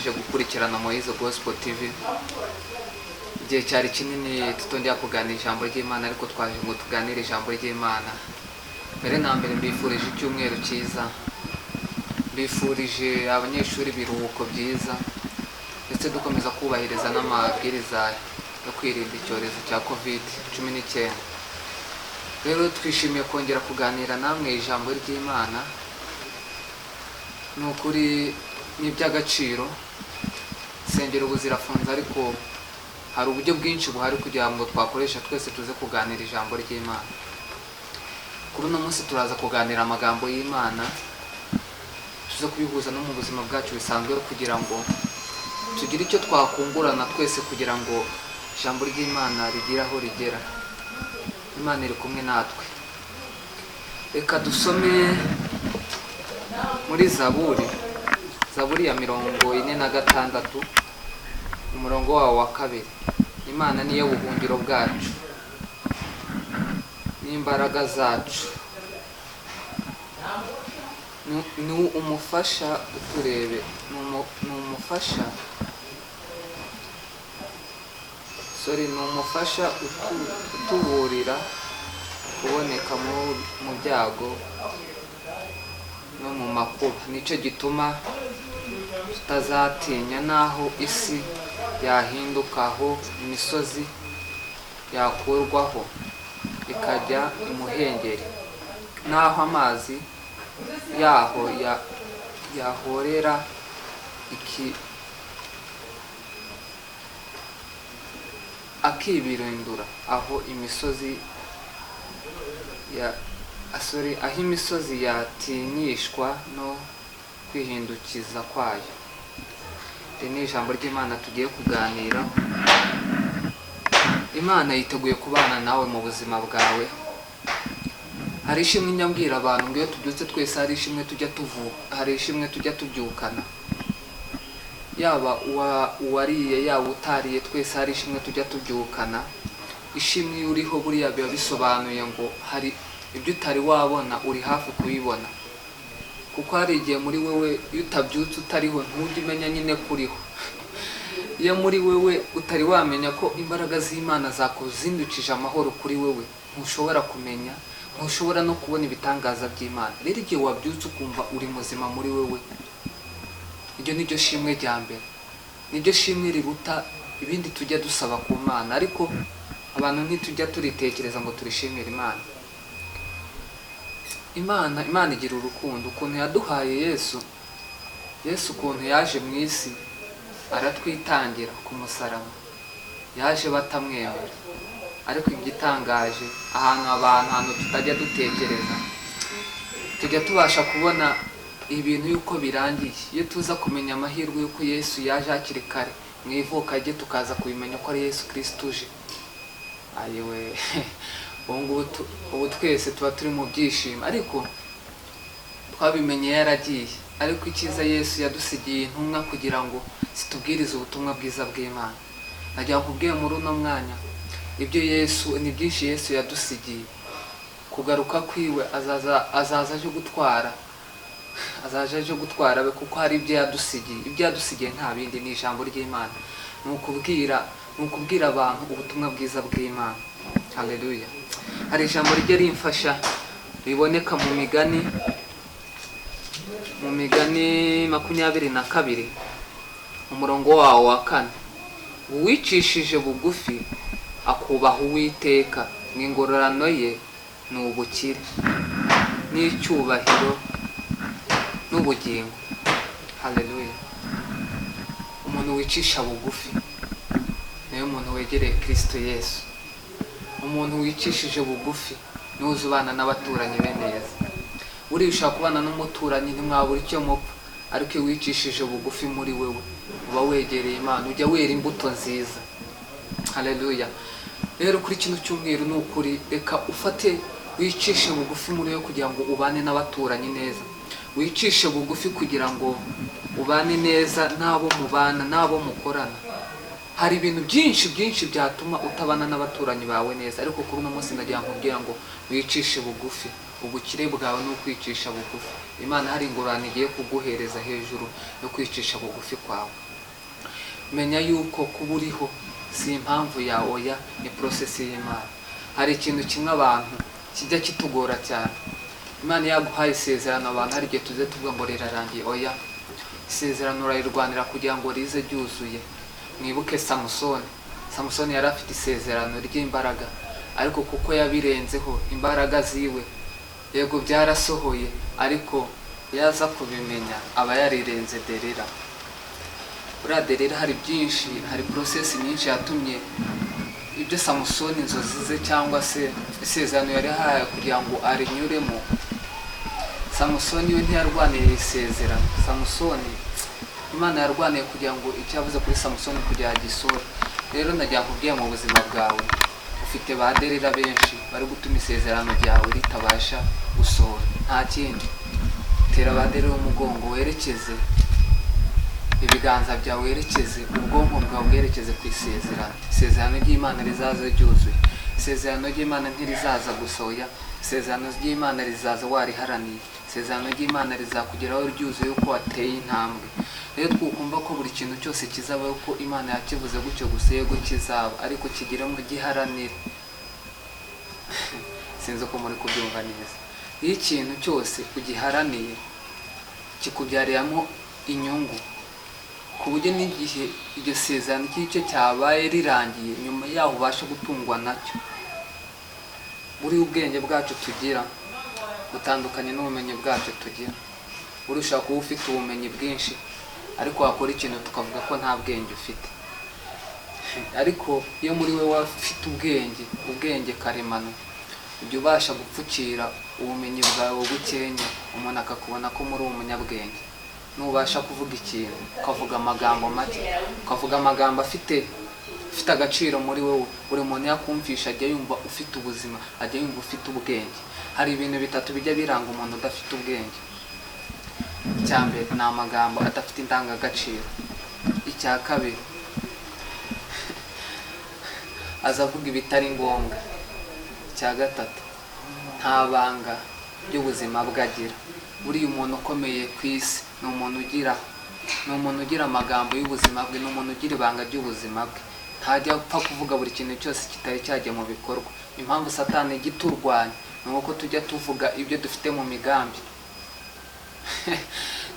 mukomeje gukurikirana Moise Gospel TV. Igihe cyari kinini tutongera kuganira ijambo ry'Imana, ariko twaje ngo tuganire ijambo ry'Imana. Mbere na mbere mbifurije icyumweru cyiza, mbifurije abanyeshuri biruhuko byiza, ndetse dukomeza kubahiriza n'amabwiriza yo kwirinda icyorezo cya COVID-19. Rero twishimiye kongera kuganira namwe ijambo ry'Imana. Nukuri ni iby'agaciro, sengero ubu zirafunze, ariko hari uburyo bwinshi buhari kugira ngo twakoresha twese tuze kuganira ijambo ry'Imana. Kuri uno munsi turaza kuganira amagambo y'Imana, tuze kubihuza no mu buzima bwacu bisanzwe, kugira ngo tugire icyo twakungurana twese, kugira ngo ijambo ry'Imana rigire aho rigera. Imana iri kumwe natwe. Reka dusome muri Zaburi ya 46, umurongo wawo wa 2. Imana niyo buhungiro bwacu n'imbaraga zacu, ni umufasha uturebe, ni umufasha utuburira kuboneka mu byago no mu makuba. Nicyo gituma tutazatinya naho isi yahindukaho, imisozi yakurwaho ikajya imuhengeri, naho amazi yaho yahorera akibirindura, aho imisozi yatinyishwa no kwihindukiza kwayo. Iri ni ijambo ry'Imana tugiye kuganira. Imana yiteguye kubana nawe mu buzima bwawe. Hari ishimwe nyambwira abantu ngo iyo tubyutse twese hari ishimwe tujya tubyukana, yaba uwariye yaba utariye, twese hari ishimwe tujya tubyukana. Ishimwe iyo uriho buriya biba bisobanuye ngo hari ibyo utari wabona uri hafi kubibona, kuko hari igihe muri wewe iyo utabyutse utariho ntujye umenya nyine kuriho. Iyo muri wewe utari wamenya ko imbaraga z'Imana zakuzindukije amahoro kuri wewe, ntushobora kumenya, ntushobora no kubona ibitangaza by'Imana. Rero igihe wabyutse ukumva uri muzima muri wewe, iryo niryo shimwe rya mbere, niryo shimwe riruta ibindi tujya dusaba ku Mana. Ariko abantu ntitujya turitekereza ngo turishimire Imana igira urukundo. Ukuntu yaduhaye Yesu ukuntu yaje mu isi aratwitangira ku musaraba, yaje batamwemera. Ariko igitangaje, abantu tutajya dutekereza, tujya tubasha kubona ibintu yuko birangiye iyo tuza kumenya amahirwe yuko Yesu yaje hakiri kare mu ivuka rye, tukaza kubimenya ko ari Yesu Kristo uje. Ayiwe, ubu twese tuba turi mu byishimo, ariko twabimenye yaragiye. Ariko icyiza, Yesu yadusigiye intumwa kugira ngo zitubwirize ubutumwa bwiza bw'Imana. Najya nkubwiye muri uno mwanya, ibyo Yesu ni byinshi Yesu yadusigiye. Kugaruka kwiwe azaza aje gutwara be, kuko hari ibyo yadusigiye. Ibyo yadusigiye nta bindi, ni ijambo ry'Imana. Ni ukubwira abantu ubutumwa bwiza bw'Imana. Haleluya. Hari ijambo rijya rimfasha riboneka mu Migani 22, umurongo wawo wa 4. Uwicishije bugufi akubaha Uwiteka, n'ingororano ye ni ubukire n'icyubahiro n'ubugingo. Haleluya. Umuntu wicisha bugufi niwe muntu wegereye Kristo Yesu. Umuntu wicishije bugufi niwe uzubana n'abaturanyi be neza. Uriya ushaka kubana n'umuturanyi ntimwabura icyo mupfa, ariko iyo wicishije bugufi muri wewe uba wegereye Imana, ujya wera imbuto nziza. Haleluya. Rero kuri kino cyumweru ni ukuri, reka ufate wicishe bugufi muri wewe kugira ngo ubane n'abaturanyi neza. Wicishe bugufi kugira ngo ubane neza n'abo mubana, n'abo mukorana. Hari ibintu byinshi byatuma utabana n'abaturanyi bawe neza, ariko kuri uno munsi ndagira nkubwira ngo wicishe bugufi. Ubukire bwawe ni ukwicisha bugufi. Imana hari ingorane igiye kuguhereza hejuru yo kwicisha bugufi kwawe. menya yuko kuba uriho si impamvu ya oya, ni process y'Imana. Hari ikintu kimwe abantu kijya kitugora cyane. Imana yaguhaye isezerano, abantu hari igihe tuze tuvuga ngo rirarangiye. Oya, isezerano urarirwanira kugira ngo rize ryuzuye. Mwibuke Samusoni yari afite isezerano ry'imbaraga, ariko kuko yabirenzeho imbaraga ziwe, yego byarasohoye, ariko yaza kubimenya aba yarirenze Delila. Buriya Delila hari byinshi, hari process nyinshi yatumye ibyo Samusoni inzozi ze cyangwa se isezerano yari haye kugira ngo arinyuremo. Samusoni we ntiyarwaniye isezerano. Samusoni Imana yarwaniye kugira ngo icyo yavuze kuri Samusoni kugira gisore. Rero najya nkubwiye mu buzima bwawe ufite ba Delila benshi bari gutuma isezerano ryawe ritabasha gusohora. Nta kindi, tera ba Delila umugongo, werekeze ibiganza byawe, werekeze ubwonko bwawe, bwerekeze ku isezerano. Isezerano ry'Imana rizaza ryuzuye. Isezerano ry'Imana ntirizaza gusohoya. Isezerano ry'Imana rizaza wariharaniye. Isezerano ry'Imana rizakugeraho ryuzuye uko wateye intambwe. Rero twukumva ko buri kintu cyose kizaba uko Imana yakivuze gutyo gusa, yego kizaba, ariko kigira ngo giharanire. Sinzi ko muri kubyumva neza. Iyo ikintu cyose ugiharaniye kikubyariyamo inyungu, ku buryo n'igihe iryo sezerano cy'icyo cyabaye rirangiye, nyuma yaho ubasha gutungwa nacyo. Buri ubwenge bwacu tugira butandukanye n'ubumenyi bwacu tugira. Urushaho kuba ufite ubumenyi bwinshi, ariko wakora ikintu tukavuga ko nta bwenge ufite. Ariko iyo muri we wafite ubwenge karemano, ujya ubasha gupfukira ubumenyi bwawe bukenya, umuntu akakubona ko muri umunyabwenge. Nubasha kuvuga ikintu, ukavuga amagambo make, ukavuga amagambo afite agaciro muri wowe, buri muntu yakumvisha ajya yumva ufite ubuzima, ajya yumva ufite ubwenge. Hari ibintu bitatu bijya biranga umuntu udafite ubwenge. Icya mbere ni amagambo adafite indangagaciro. Icya kabiri azavuga ibitari ngombwa. Icya gatatu nta banga ry'ubuzima bwe agira. Buriya umuntu ukomeye ku isi ni umuntu ugira amagambo y'ubuzima bwe, ni umuntu ugira ibanga ry'ubuzima bwe. Ntajya apfa kuvuga buri kintu cyose kitari cyajya mu bikorwa. Impamvu Satani igiturwanya ni uko tujya tuvuga ibyo dufite mu migambi.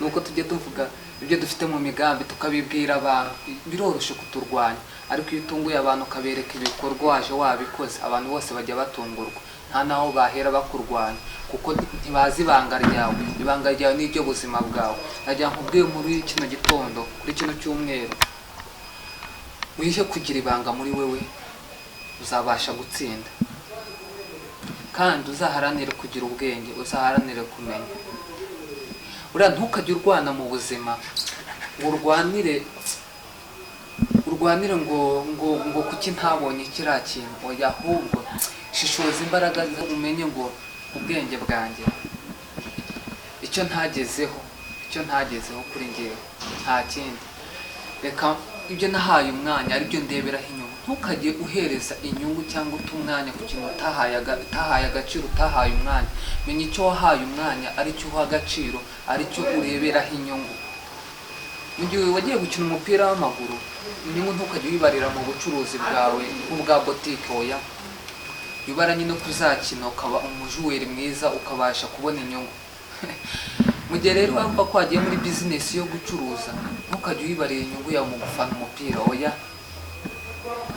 Nuko tujya tuvuga ibyo dufite mu migambi tukabibwira abantu, biroroshye kuturwanya. Ariko iyo utunguye abantu ukabereka ibikorwa waje wabikoze, abantu bose bajya batungurwa, nta naho bahera bakurwanya, kuko ntibazi ibanga ryawe. Ibanga ryawe ni iryo buzima bwawe. Najya nkubwiye muri kino gitondo, kuri kino cyumweru, wihe kugira ibanga muri wewe, uzabasha gutsinda. Kandi uzaharanire kugira ubwenge, uzaharanire kumenya. Uriya ntukajye urwana mu buzima ngo urwanire ngo kuki ntabonye kiriya kintu. Oya, ahubwo shishoza imbaraga umenye ngo ubwenge bwanjye icyo ntagezeho kuri njyewe nta kindi. Reka ibyo nahaye umwanya aribyo ndeberaho inyungu. Ntukajye uhereza inyungu cyangwa uta umwanya ku kintu utahaye agaciro, utahaye umwanya. Menya icyo wahaye umwanya aricyo uha agaciro, aricyo ureberaho inyungu. Mu gihe wagiye gukina umupira w'amaguru, inyungu ntukajye uyibarira mu bucuruzi bwawe nk'ubwa botike. Oya, yubara nyine kuzakina ukaba umujuweri mwiza, ukabasha kubona inyungu. Mu gihe rero wumva ko wagiye muri bizinesi yo gucuruza, ntukajye uyibarira inyungu yawe mu gufana umupira. Oya,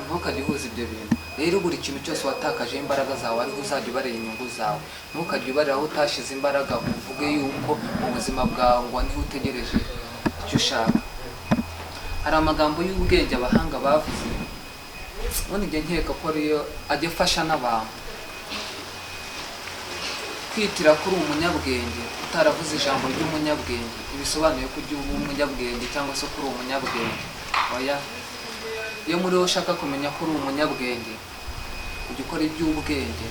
ntukajye uhuza ibyo bintu. Rero buri kintu cyose watakaje imbaraga zawe ariho uzajya ubarira inyungu zawe. Ntukajye ubarira aho utashize imbaraga, uvuge yuko mu buzima bwawe ngo niho utegereje icyo ushaka. Hari amagambo y'ubwenge abahanga bavuze, none njye nkeka ko ariyo ajya afasha n'abantu. Kwitira kuri umunyabwenge utaravuze ijambo ry'umunyabwenge ntibisobanuye ko ujya uba umunyabwenge cyangwa se ko uri umunyabwenge. Oya, iyo muri wowe ushaka kumenya ko uri umunyabwenge, ujya ukora iby'ubwenge,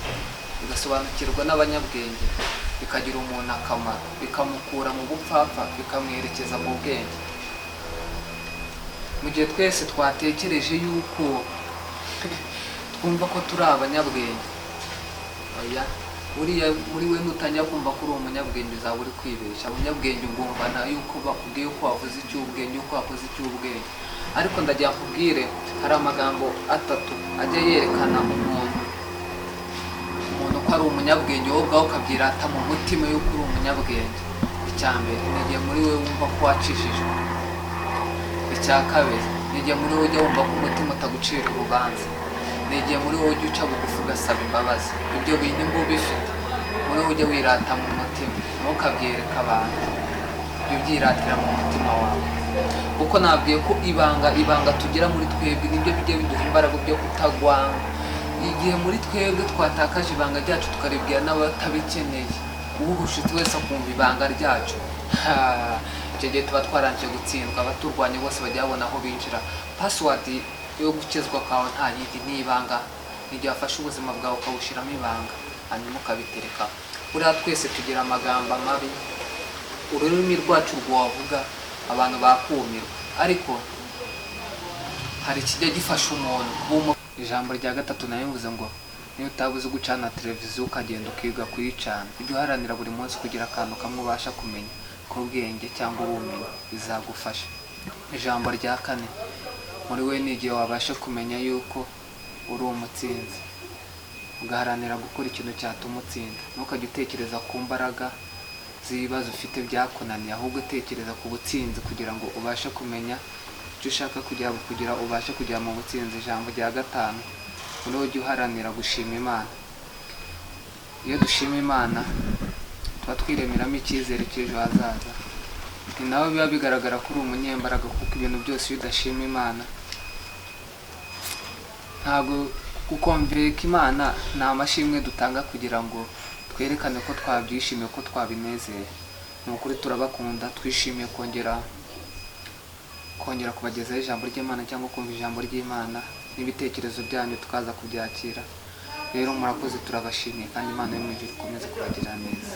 bigasobanukirwa n'abanyabwenge, bikagira umuntu akamaro, bikamukura mu bupfapfa, bikamwerekeza mu bwenge. Mu gihe twese twatekereje yuko twumva ko turi abanyabwenge, oya, uriya muri we nutangira kumva ko uri umunyabwenge uzaba uri kwibeshya. Umunyabwenge ugumvana yuko bakubwiye ko wavuze icy'ubwenge, uko wakoze icy'ubwenge. Ariko ndagira nkubwire, hari amagambo atatu ajya yerekana umuntu ko ari umunyabwenge, wowe ubwawe ukabyirata mu mutima yuko uri umunyabwenge. Icya mbere ni igihe muri we wumva ko wacishijwe. Icya kabiri ni igihe muri wowe ujya wumva ko umutima utagucira urubanza. Ni igihe muri wowe ujya uca bugufi ugasaba imbabazi. Ibyo bintu ngo bifite muri wowe ujya wirata mu mutima, ntukabyereka abantu, ibyo byiratira mu mutima wawe. Kuko nabwiye ko ibanga tugira muri twebwe nibyo bijya biduha imbaraga byo kutagwanga. Igihe muri twebwe twatakaje ibanga ryacu tukaribwira n'abatabikeneye, uwuhushitse wese akumva ibanga ryacu, icyo gihe tuba twarangije gutsindwa. Abaturwanya bose bajya babona aho binjira. Password yo gukizwa kwawe nta yindi, ni ibanga. Igihe wafashe ubuzima bwawe ukawushyiramo ibanga, hanyuma ukabitereka. Buriya twese tugira amagambo mabi, ururimi rwacu rwavuga abantu bakumirwa, ariko hari ikijya gifasha umuntu. Ijambo rya gatatu nayo mvuze ngo niyo utabuze gucana televiziyo ukagenda ukiga kuyicana, ujye uharanira buri munsi kugira akantu kamwe ubasha kumenya k'ubwenge cyangwa ubumenyi, bizagufasha. Ijambo rya kane, muri we ni igihe wabasha kumenya yuko uri umutsinzi, ugaharanira gukora ikintu cyatuma utsinda. Ntukajye utekereza ku mbaraga z'ibibazo ufite byakunaniye, ahubwo utekereza ku butsinzi kugira ngo ubashe kumenya icyo ushaka kugira ubashe kugera mu butsinzi. Ijambo rya gatanu, muri wowe ujye uharanira gushima Imana. Iyo dushima Imana tuba twiremeramo icyizere cy'ejo hazaza. Ni nawe biba bigaragara ko uri umunyembaraga, kuko ibintu byose iyo udashima Imana ntabwo. Gukomveka Imana ni amashimwe dutanga kugira ngo twerekane ko twabyishimiye, ko twabinezeye. Ni ukuri turabakunda, twishimiye kongera kubagezaho ijambo ry'Imana cyangwa kumva ijambo ry'Imana n'ibitekerezo byanyu tukaza kubyakira. Rero murakoze, turabashimiye, kandi Imana yo mu ijuru ikomeze kubagirira neza.